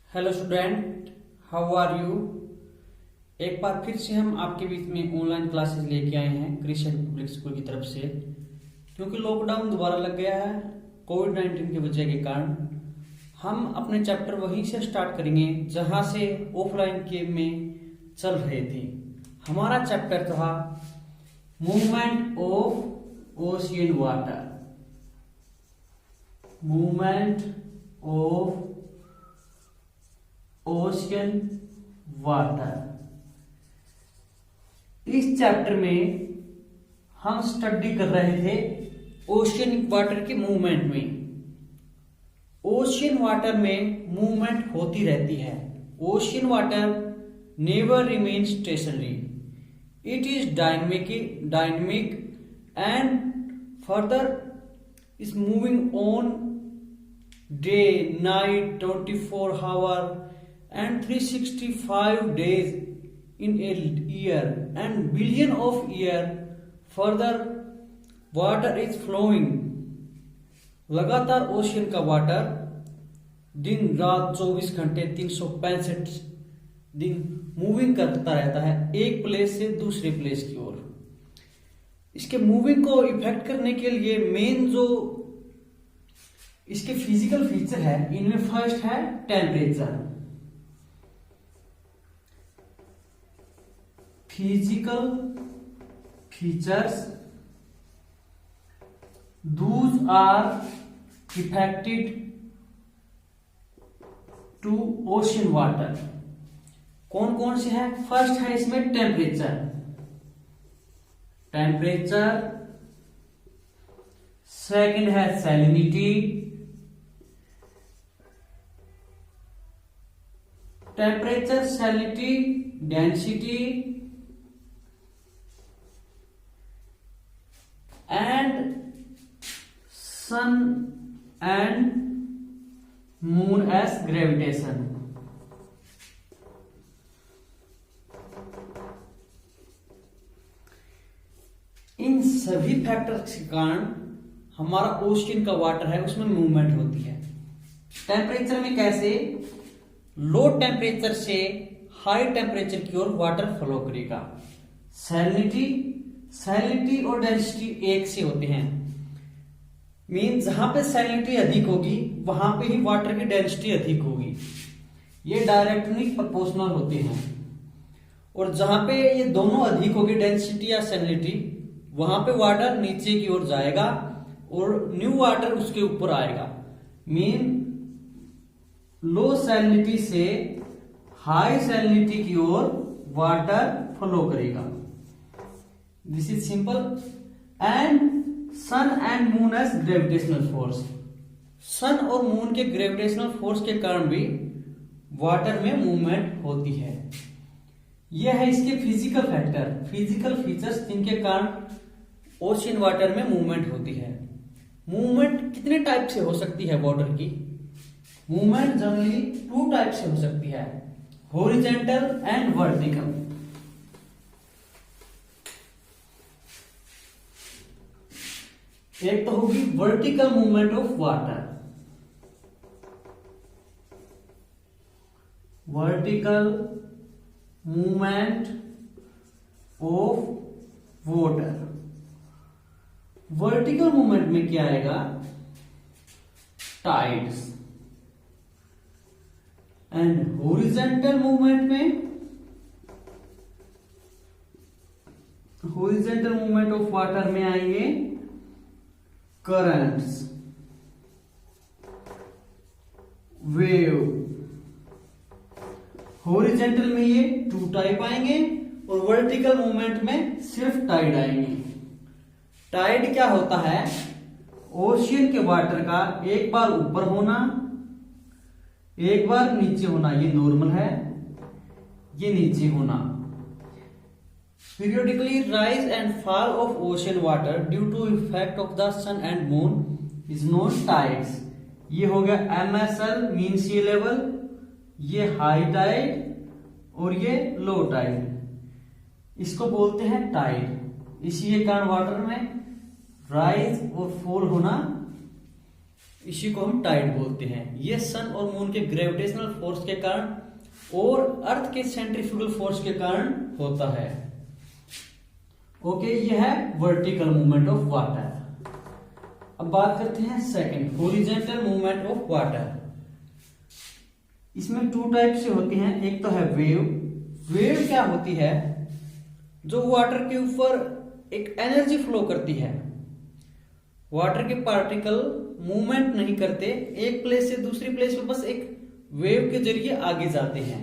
Hello student, how are you. एक बार फिर से हम आपके बीच में ऑनलाइन क्लासेस लेके आए हैं क्रिश्चियन पब्लिक स्कूल की तरफ से। क्योंकि लॉकडाउन दोबारा लग गया है कोविड-19 की वजह के कारण, हम अपने चैप्टर वहीं से स्टार्ट करेंगे जहां से ऑफलाइन के में चल रहे थे। हमारा चैप्टर था movement of ocean water. Movement of ocean water. इस चैप्टर में हम स्टडी कर रहे थे ओशियन वाटर के मूवमेंट में। ओशियन वाटर में मूवमेंट होती रहती है। Ocean water never remain stationery, it is dynamic and further is moving on day, night, 24 hour and 365 days in a year and billion of year further water is flowing। लगातार ocean का water दिन रात 24 घंटे 365 दिन moving करता रहता है एक प्लेस से दूसरे प्लेस की ओर। इसके मूविंग को इफेक्ट करने के लिए मेन जो इसके फिजिकल फीचर है, इनमें फर्स्ट है temperature. Physical features those are affected to ocean water. कौन कौन से है? फर्स्ट है इसमें टेम्परेचर। सेकंड है salinity. Temperature, salinity, density and sun and moon as gravitation. इन सभी फैक्टर्स के कारण हमारा ओशियन का वाटर है उसमें मूवमेंट होती है। टेम्परेचर में कैसे? लो टेम्परेचर से हाई टेम्परेचर की ओर वाटर फ्लो करेगा। सैलिनिटी और डेंसिटी एक से होते हैं। मीन जहां पे सैलिनिटी अधिक होगी वहां पे ही वाटर की डेंसिटी अधिक होगी। ये डायरेक्टली प्रोपोर्शनल होते हैं। और जहां पे ये दोनों अधिक होगी, डेंसिटी या सैलिनिटी, वहां पे वाटर नीचे की ओर जाएगा और न्यू वाटर उसके ऊपर आएगा। मीन लो सैलिनिटी से हाई सैलिनिटी की ओर वाटर फ्लो करेगा। This is simple. And sun and moon as gravitational force. Sun और मून के ग्रेविटेशनल फोर्स के कारण भी वाटर में मूवमेंट होती है। यह है इसके फिजिकल फैक्टर, फिजिकल फीचर्स जिनके कारण ओशियन वाटर में मूवमेंट होती है। मूवमेंट कितने टाइप से हो सकती है वाटर की? मूवमेंट जनरली टू टाइप से हो सकती है, हॉरिजॉन्टल एंड वर्टिकल। एक तो होगी vertical movement of water. Vertical movement of water. Vertical movement में क्या आएगा? Tides. And horizontal movement of water में आएंगे करंट्स, वेव। हॉरिजॉन्टल में ये टू टाइप आएंगे और वर्टिकल मूवमेंट में सिर्फ टाइड आएंगे। टाइड क्या होता है? ओशियन के वाटर का एक बार ऊपर होना, एक बार नीचे होना। ये नॉर्मल है, ये नीचे होना। Periodically rise and fall of ocean water due to effect of the sun and moon is known tides. ये हो गया MSL मीन सी लेवल, ये हाई टाइड और ये लो टाइड। इसको बोलते हैं टाइड। इसी के कारण वाटर में राइज और फॉल होना इसी को हम टाइड बोलते हैं। ये सन और मून के ग्रेविटेशनल फोर्स के कारण और अर्थ के सेंट्रीफ्यूगल फोर्स के कारण होता है। ओके, ये है वर्टिकल मूवमेंट ऑफ वाटर। अब बात करते हैं second, horizontal movement of water. इसमें टू टाइप से होती हैं। एक तो है वेव। वेव क्या होती है? जो वाटर के ऊपर एक एनर्जी फ्लो करती है। वाटर के पार्टिकल मूवमेंट नहीं करते, एक प्लेस से दूसरी प्लेस पे बस एक वेव के जरिए आगे जाते हैं।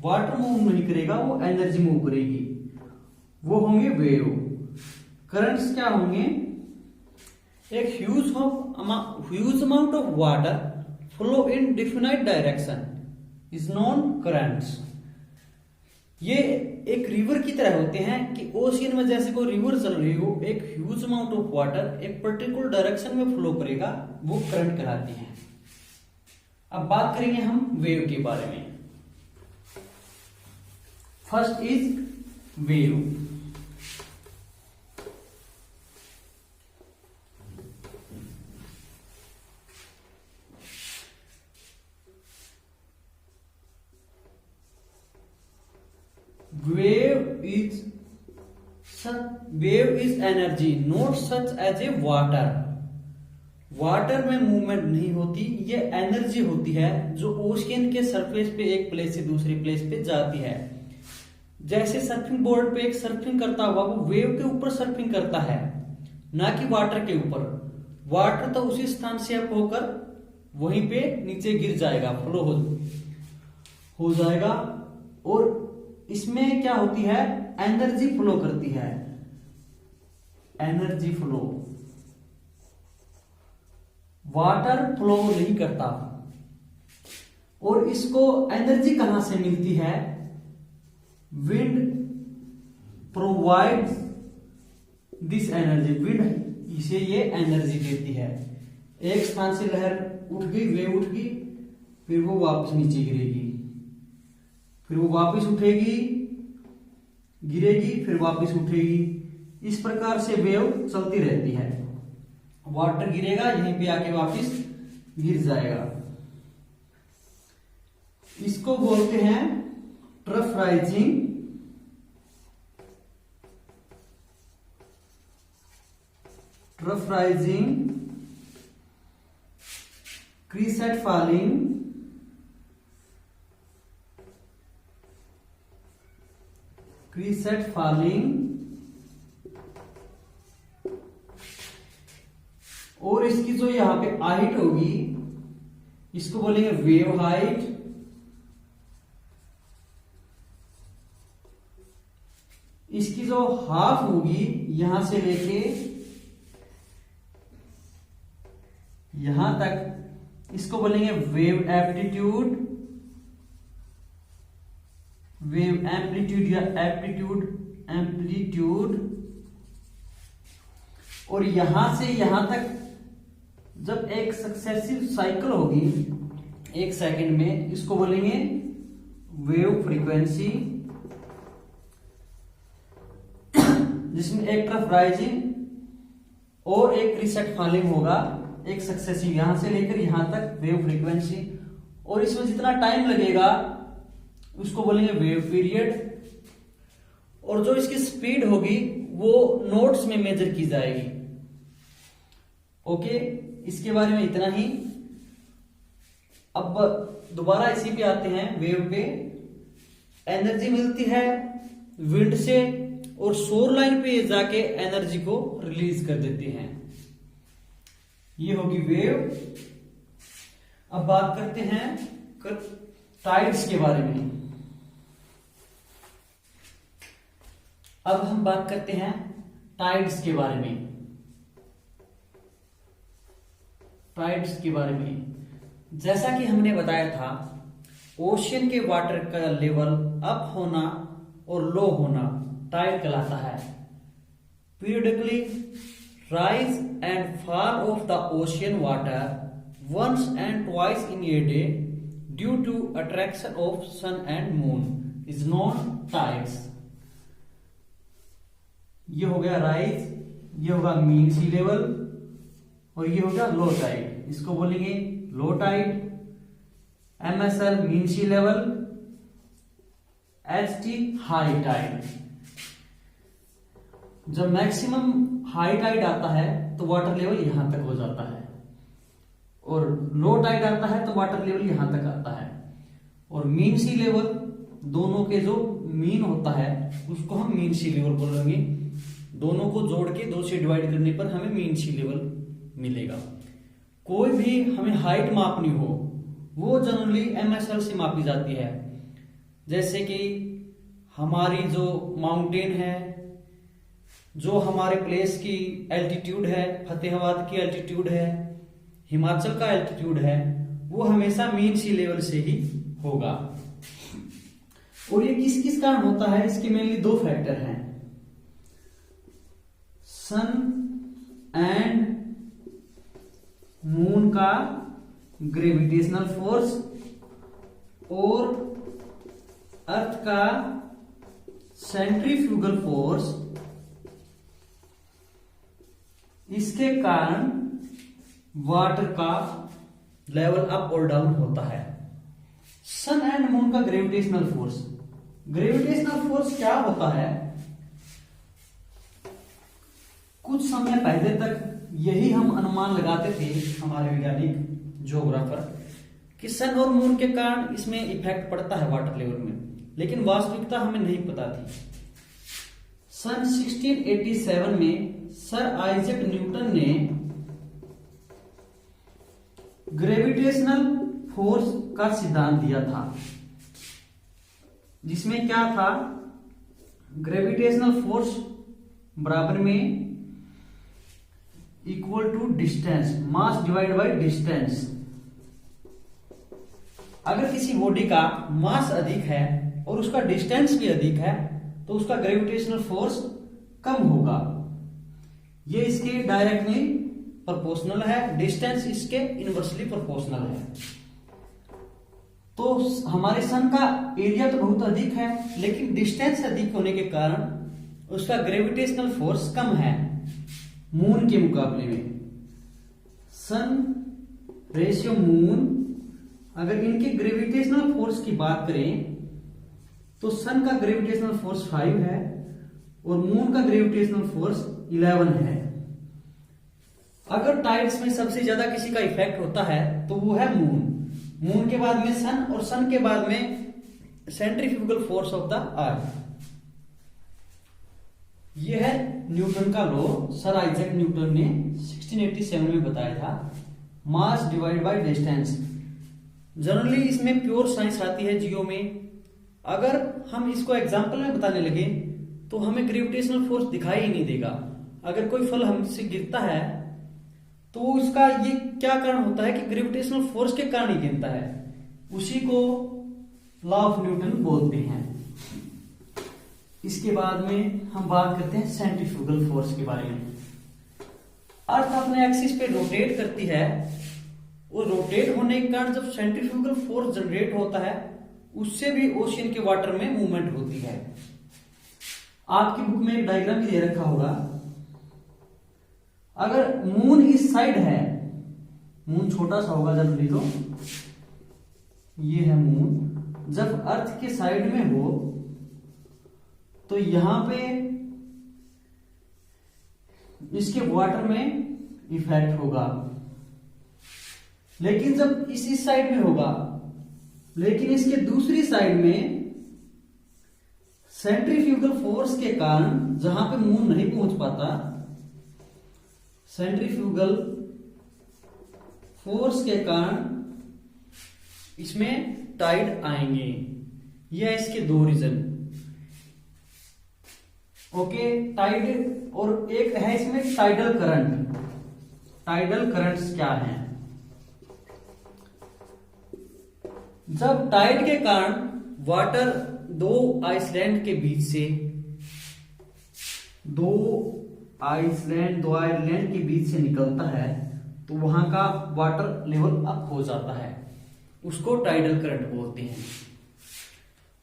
वाटर मूव नहीं करेगा, वो एनर्जी मूव करेगी, वो होंगे वेव। करंट्स क्या होंगे? एक huge amount of water flow in definite direction is non currents. ये एक रिवर की तरह होते हैं कि ओशियन में जैसे कोई रिवर चल रही हो, एक ह्यूज अमाउंट ऑफ वाटर एक पर्टिकुलर डायरेक्शन में फ्लो करेगा, वो करंट कहलाती है। अब बात करेंगे हम वेव के बारे में। First is wave. Wave is energy not such as a water। Water में मूवमेंट नहीं होती, ये एनर्जी होती है जो ओशियन के सरफेस पे एक प्लेस से दूसरी प्लेस पे जाती है। जैसे सर्फिंग बोर्ड पे एक सर्फिंग करता हुआ वो वेव के ऊपर सर्फिंग करता है, ना कि वाटर के ऊपर। वाटर तो उसी स्थान से अप होकर वहीं पे नीचे गिर जाएगा, फ्लो हो जाएगा। और इसमें क्या होती है? एनर्जी फ्लो करती है, एनर्जी फ्लो। वाटर फ्लो नहीं करता। और इसको एनर्जी कहां से मिलती है? Wind provides this energy. Wind इसे ये एनर्जी देती है। एक स्थान से लहर उठ गई, वेव उठ गई, फिर वो वापस नीचे गिरेगी, फिर वो वापस उठेगी, गिरेगी, फिर वापस उठेगी। इस प्रकार से वेव चलती रहती है। वाटर गिरेगा, यहीं पे आके वापस गिर जाएगा। इसको बोलते हैं trough rising, trough rising, crest falling, crest falling, और इसकी जो यहां पे हाइट होगी इसको बोलेंगे वेव हाइट। इसकी जो हाफ होगी यहां से लेके यहां तक, इसको बोलेंगे वेव एप्टीट्यूड, वेव एम्पलीट्यूड या एम्पलीट्यूड। और यहां से यहां तक जब एक सक्सेसिव साइकिल होगी एक सेकंड में, इसको बोलेंगे वेव फ्रीक्वेंसी, जिसमें एक तरफ राइजिंग और एक क्रीसेट फॉलिंग होगा, एक सक्सेसिव यहां से लेकर यहां तक वेव फ्रीक्वेंसी। और इसमें जितना टाइम लगेगा उसको बोलेंगे वेव पीरियड। और जो इसकी स्पीड होगी वो नोट्स में मेजर की जाएगी। ओके, इसके बारे में इतना ही। अब दोबारा इसी पे आते हैं, वेव पे। एनर्जी मिलती है विंड से और सोर लाइन पे जाके एनर्जी को रिलीज कर देते हैं। ये होगी वेव। अब बात करते हैं टाइड्स के बारे में। अब हम बात करते हैं टाइड्स के बारे में। टाइड्स के बारे में जैसा कि हमने बताया था, ओशियन के वाटर का लेवल अप होना और लो होना टाइड कहलाता है। Periodically rise and fall of the ocean water once and twice in a day due to attraction of sun and moon is known tides. ये हो गया राइज, ये होगा मीन सी लेवल और ये हो गया लो टाइड। इसको बोलेंगे low tide, MSL mean sea level, HT high tide. जब मैक्सिमम हाई टाइड आता है तो वाटर लेवल यहां तक हो जाता है, और लो टाइड आता है तो वाटर लेवल यहां तक आता है। और मीन सी लेवल, दोनों के जो मीन होता है उसको हम मीन सी लेवल बोलेंगे। दोनों को जोड़ के 2 से डिवाइड करने पर हमें मीन सी लेवल मिलेगा। कोई भी हमें हाइट मापनी हो वो जनरली MSL से मापी जाती है। जैसे कि हमारी जो माउंटेन है, जो हमारे प्लेस की एल्टीट्यूड है, फतेहाबाद की एल्टीट्यूड है, हिमाचल का एल्टीट्यूड है, वो हमेशा मीन सी लेवल से ही होगा। और ये किस किस कारण होता है, इसके मेनली 2 फैक्टर हैं, सन एंड मून का ग्रेविटेशनल फोर्स और अर्थ का सेंट्रीफ्यूगल फोर्स। इसके कारण वाटर का लेवल अप और डाउन होता है। सन एंड मून का ग्रेविटेशनल फोर्स, ग्रेविटेशनल फोर्स क्या होता है? कुछ समय पहले तक यही हम अनुमान लगाते थे हमारे वैज्ञानिक ज्योग्राफर कि सन और मून के कारण इसमें इफेक्ट पड़ता है वाटर लेवल में, लेकिन वास्तविकता हमें नहीं पता थी। सन 1687 में सर आइजैक न्यूटन ने ग्रेविटेशनल फोर्स का सिद्धांत दिया था, जिसमें क्या था, ग्रेविटेशनल फोर्स बराबर में equal to distance, mass divide by distance. अगर किसी बॉडी का मास अधिक है और उसका डिस्टेंस भी अधिक है तो उसका ग्रेविटेशनल फोर्स कम होगा। ये इसके डायरेक्टली प्रोपोर्शनल है, डिस्टेंस इसके इनवर्सली प्रोपोर्शनल है। तो हमारे सन का एरिया तो बहुत अधिक है, लेकिन डिस्टेंस अधिक होने के कारण उसका ग्रेविटेशनल फोर्स कम है मून के मुकाबले में। सन रेशियो मून, अगर इनके ग्रेविटेशनल फोर्स की बात करें तो सन का ग्रेविटेशनल फोर्स 5 है और मून का ग्रेविटेशनल फोर्स 11 है। अगर टाइड्स में सबसे ज्यादा किसी का इफेक्ट होता है तो वो है मून, मून के बाद में सन और सन के बाद में centrifugal force of the earth. ये है न्यूटन का लॉ, सर आइजैक न्यूटन ने 1687 में बताया था, मास डिवाइड बाय डिस्टेंस। जनरली इसमें प्योर साइंस आती है जियो में। अगर हम इसको एग्जांपल में बताने लगे तो हमें ग्रेविटेशनल फोर्स दिखाई ही नहीं देगा। अगर कोई फल हमसे गिरता है तो उसका ये क्या कारण होता है कि ग्रेविटेशनल फोर्स के कारण ही गिरता है, उसी को लॉ ऑफ न्यूटन बोलते हैं। इसके बाद में हम बात करते हैं सेंट्रीफ्यूगल फोर्स के बारे में। अर्थ अपने एक्सिस पे रोटेट करती है और रोटेट होने के कारण जब सेंट्रीफ्यूगल फोर्स जनरेट होता है उससे भी ओशियन के वाटर में मूवमेंट होती है। आपकी बुक में एक डायग्राम भी दे रखा होगा। अगर मून इस साइड है, मून छोटा सा होगा जनरली, तो ये है मून, जब अर्थ के साइड में हो तो यहां पे इसके वाटर में इफेक्ट होगा, लेकिन जब इस साइड में होगा, लेकिन इसके दूसरी साइड में सेंट्रीफ्यूगल फोर्स के कारण जहां पे मून नहीं पहुंच पाता, सेंट्रीफ्यूगल फोर्स के कारण इसमें टाइड आएंगे। यह इसके 2 रीजन। ओके, टाइड और एक है इसमें टाइडल करंट। टाइडल करंट्स क्या हैं? जब टाइड के कारण वाटर 2 आइसलैंड के बीच से, 2 आइलैंड के बीच से निकलता है तो वहां का वाटर लेवल अप हो जाता है, उसको टाइडल करंट बोलते हैं।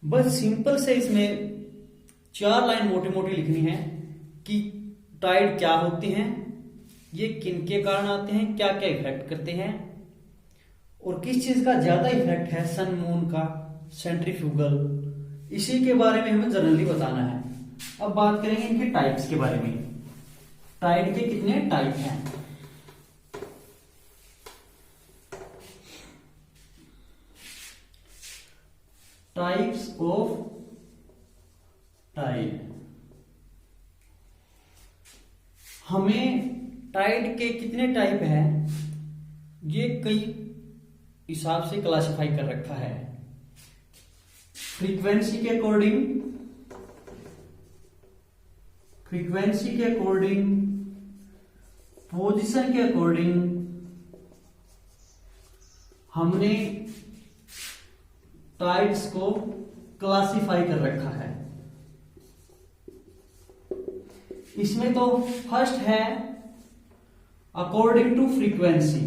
बस सिंपल से इसमें 4 लाइन मोटी मोटी लिखनी है कि टाइड क्या होती हैं, ये किन के कारण आते हैं, क्या क्या इफेक्ट करते हैं, और किस चीज का ज्यादा इफेक्ट है, सन मून का, सेंट्रीफ्यूगल, इसी के बारे में हमें जनरली बताना है। अब बात करेंगे इनके टाइप्स के बारे में। टाइड के कितने टाइप हैं? Types of tide. हमें टाइड के कितने टाइप हैं ये कई हिसाब से क्लासिफाई कर रखा है। फ्रीक्वेंसी के अकॉर्डिंग, पोजीशन के अकॉर्डिंग हमने टाइड्स को क्लासिफाई कर रखा है। इसमें तो फर्स्ट है अकॉर्डिंग टू फ्रीक्वेंसी।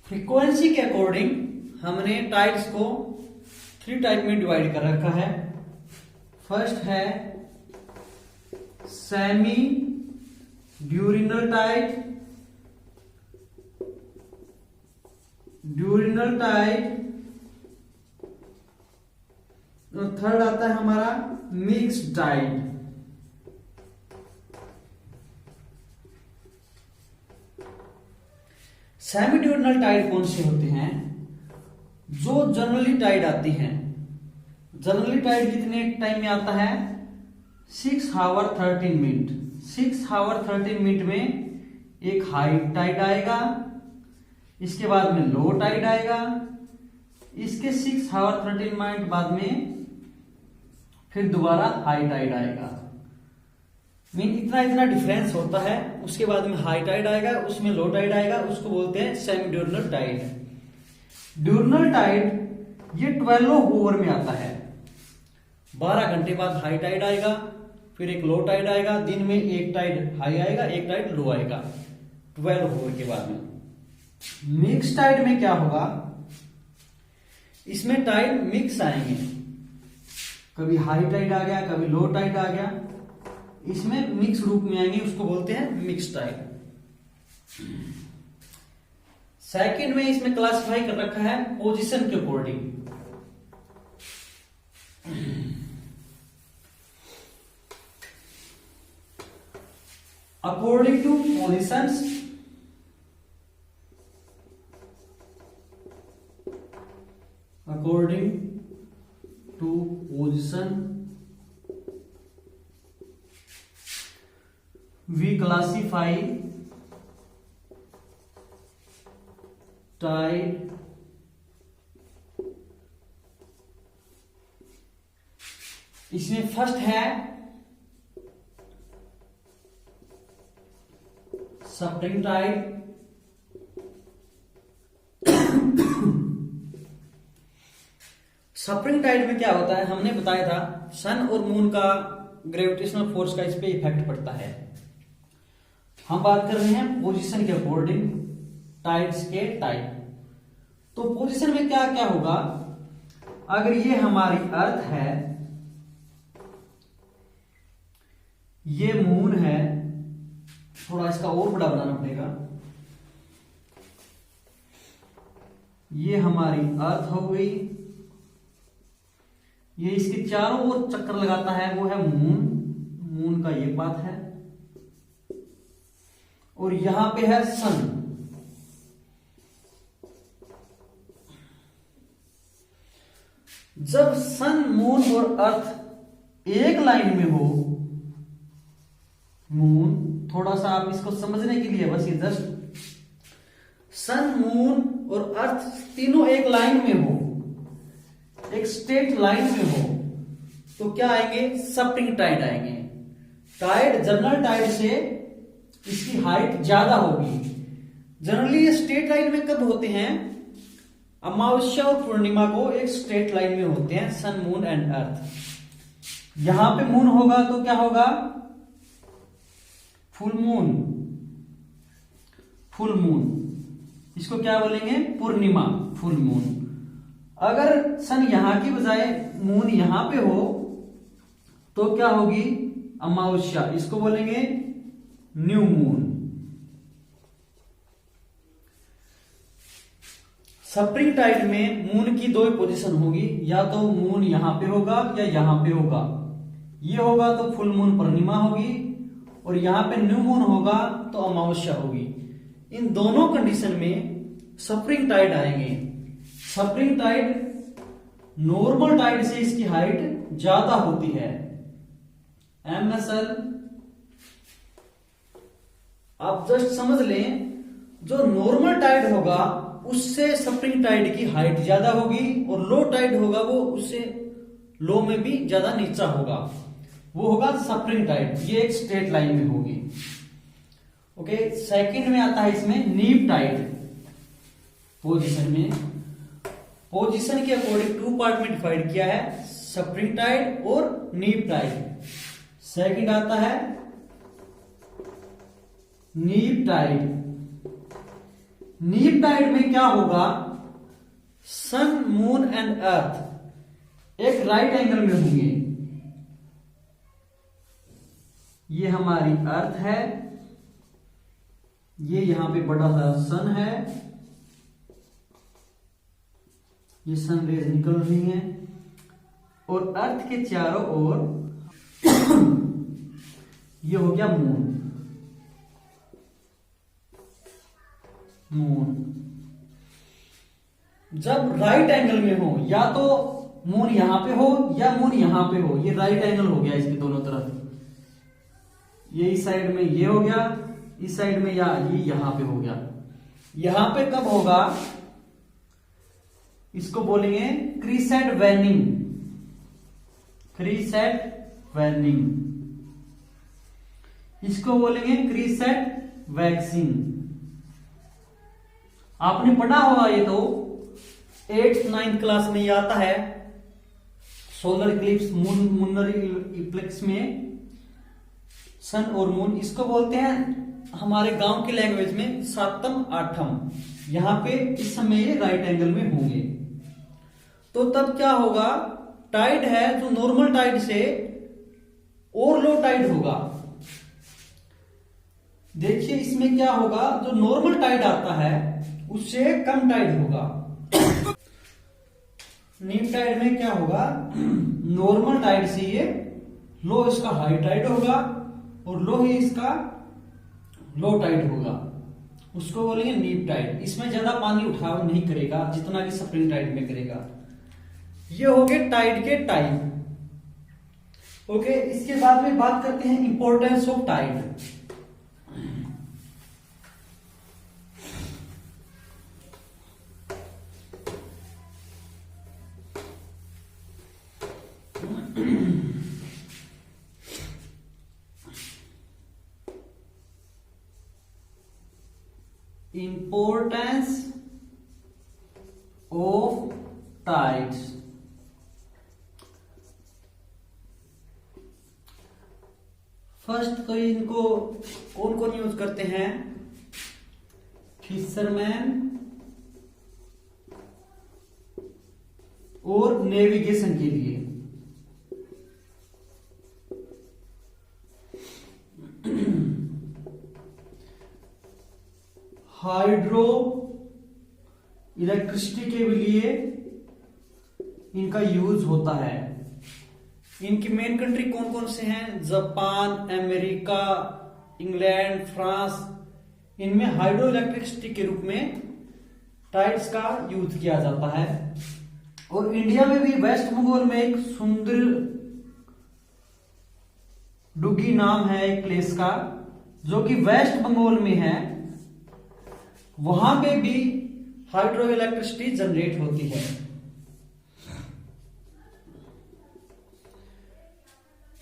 फ्रीक्वेंसी के अकॉर्डिंग हमने टाइड्स को 3 टाइप में डिवाइड कर रखा है। फर्स्ट है सेमी ड्यूरिनल टाइड, और थर्ड आता है हमारा mixed Tide. Semi diurnal Tide कौन से होते हैं? जो जनरली टाइड आती हैं। जनरली टाइड कितने टाइम में आता है? 6 आवर 13 मिनट। 6 आवर 13 मिनट में एक हाई टाइड आएगा, इसके बाद में लो टाइड आएगा, इसके 6 आवर 13 मिनट बाद में फिर दोबारा हाई टाइड आएगा। मीन इतना डिफरेंस होता है। उसके बाद में हाई टाइड आएगा, उसमें लो टाइड आएगा, उसको बोलते हैं semi diurnal Tide. Diurnal Tide ये 12 आवर में आता है। 12 घंटे बाद हाई टाइड आएगा, फिर एक लो टाइड आएगा, दिन में एक टाइड हाई आएगा, एक टाइड लो आएगा 12 आवर के बाद में। मिक्स टाइड में क्या होगा? इसमें टाइड मिक्स आएंगे, कभी हाई टाइड आ गया, कभी लो टाइड आ गया, इसमें मिक्स रूप में आएंगे, उसको बोलते हैं मिक्स टाइड। सेकंड में इसमें क्लासिफाई कर रखा है पोजीशन के according. According two positions, we classify tide इसमें फर्स्ट है सप्रिंग टाइड। सप्रिंग टाइड में क्या होता है? हमने बताया था सन और मून का ग्रेविटेशनल फोर्स का इस पे इफेक्ट पड़ता है। हम बात कर रहे हैं पोजीशन के अकॉर्डिंग टाइड्स के टाइप। तो पोजीशन में क्या क्या होगा? अगर ये हमारी अर्थ है, ये मून है, थोड़ा इसका और बड़ा बनाना पड़ेगा, ये हमारी अर्थ हो गई, ये इसके चारों ओर चक्कर लगाता है, वो है मून का ये पाथ है, और यहां पे है सन। जब सन, मून और अर्थ एक लाइन में हो, मून, थोड़ा सा आप इसको समझने के लिए बस ये जस्ट, सन, मून और अर्थ तीनों एक लाइन में हो, एक स्ट्रेट लाइन में हो, तो क्या आएंगे? सप्रिंग टाइड आएंगे। टाइड जनरल टाइड से इसकी हाइट ज्यादा होगी। जनरली ये स्ट्रेट लाइन में कब होते हैं? अमावस्या और पूर्णिमा को एक स्ट्रेट लाइन में होते हैं, सन, मून एंड अर्थ। यहां पे मून होगा तो क्या होगा? Full moon. इसको क्या बोलेंगे? पूर्णिमा, फुल मून। अगर सन यहां की बजाय मून यहां पे हो तो क्या होगी? अमावस्या, इसको बोलेंगे न्यू मून। स्प्रिंग टाइड में मून की दो पोजीशन होगी, या तो मून यहां पे होगा या यहां पे होगा। ये होगा तो फुल मून पूर्णिमा होगी, और यहां पे न्यू मून होगा तो अमावस्या होगी। इन दोनों कंडीशन में स्प्रिंग टाइड आएंगे। स्प्रिंग टाइड नॉर्मल टाइड से इसकी हाइट ज्यादा होती है। MSL आप जस्ट समझ लें, जो नॉर्मल टाइड होगा उससे स्प्रिंग टाइड की हाइट ज्यादा होगी, और लो टाइड होगा वो उससे लो में भी ज्यादा नीचा होगा, वो होगा स्प्रिंग टाइड। ये एक स्ट्रेट लाइन में होगी। ओके, सेकंड में आता है इसमें नीप टाइड। पोजीशन में, पोजीशन के अकॉर्डिंग टू पार्ट में डिवाइड किया है, स्प्रिंग टाइड और नीप टाइड। सेकंड आता है नीप टाइड। नीप टाइड में क्या होगा? सन, मून एंड अर्थ एक राइट एंगल में होंगे। ये हमारी अर्थ है, ये यहां पे बड़ा सा सन है, ये सन रेज निकल रही है, और अर्थ के चारों ओर ये हो गया मून। मून जब राइट एंगल में हो, या तो मून यहां पे हो या मून यहां पे हो, ये राइट एंगल हो गया इसके दोनों तरफ। ये इस साइड में ये हो गया, इस साइड में या ये यहां पे हो गया। यहां पे कब होगा? इसको बोलेंगे क्रीसेंट वेनिंग। क्रीसेंट वेनिंग, इसको बोलेंगे क्रीसेंट वैक्सिंग। आपने पढ़ा होगा ये तो 8th 9th क्लास में ये आता है, सोलर इक्लिप्स, मूनर इक्लिप्स में सन और मून, इसको बोलते हैं हमारे गांव की लैंग्वेज में सातम आठम। यहां पे इस समय ये राइट एंगल में होंगे। तो तब क्या होगा? टाइड है जो नॉर्मल टाइड से और लो टाइड होगा। देखिए इसमें क्या होगा, जो नॉर्मल टाइड आता है उससे कम टाइड होगा। नीप टाइड में क्या होगा? नॉर्मल टाइड से ये लो इसका हाई टाइड होगा, और लो ही इसका लो टाइड होगा, उसको बोलेंगे नीप टाइड। इसमें ज्यादा पानी उठाव नहीं करेगा जितना कि स्प्रिंग टाइड में करेगा। ये हो गए टाइड के टाइप। ओके, इसके बाद में बात करते हैं importance of tide. Importance of tides. First तो इनको कौन कौन यूज करते हैं? फिशरमैन और नेविगेशन के लिए। हाइड्रो इलेक्ट्रिसिटी के लिए इनका यूज होता है। इनकी मेन कंट्री कौन कौन से हैं? Japan, America, England, France. इनमें हाइड्रो इलेक्ट्रिसिटी के रूप में टाइड्स का यूज किया जाता है। और इंडिया में भी वेस्ट बंगाल में एक सुंदर डुगी नाम है एक प्लेस का, जो कि वेस्ट बंगाल में है। वहां पे भी हाइड्रो इलेक्ट्रिसिटी जनरेट होती है।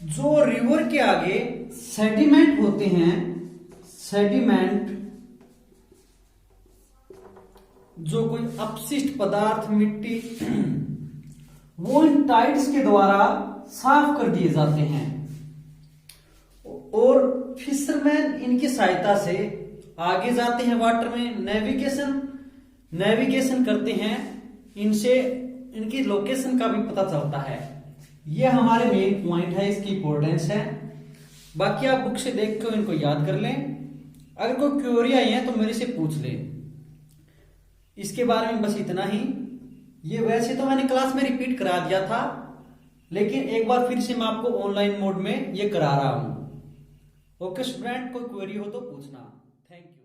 जो रिवर के आगे सेडिमेंट होते हैं, सेडिमेंट जो कोई अपशिष्ट पदार्थ, मिट्टी, वो इन टाइड्स के द्वारा साफ कर दिए जाते हैं। और फिशरमैन इनकी सहायता से आगे जाते हैं वाटर में, नेविगेशन करते हैं। इनसे इनकी लोकेशन का भी पता चलता है। ये हमारे मेन पॉइंट है, इसकी इंपॉर्टेंस है। बाकी आप बुक से देख कर इनको याद कर लें। अगर कोई क्वेरी आई है तो मेरे से पूछ लें। इसके बारे में बस इतना ही। ये वैसे तो मैंने क्लास में रिपीट करा दिया था, लेकिन एक बार फिर से मैं आपको ऑनलाइन मोड में ये करा रहा हूं। ओके स्टूडेंट, कोई क्वेरी हो तो पूछना। Thank you.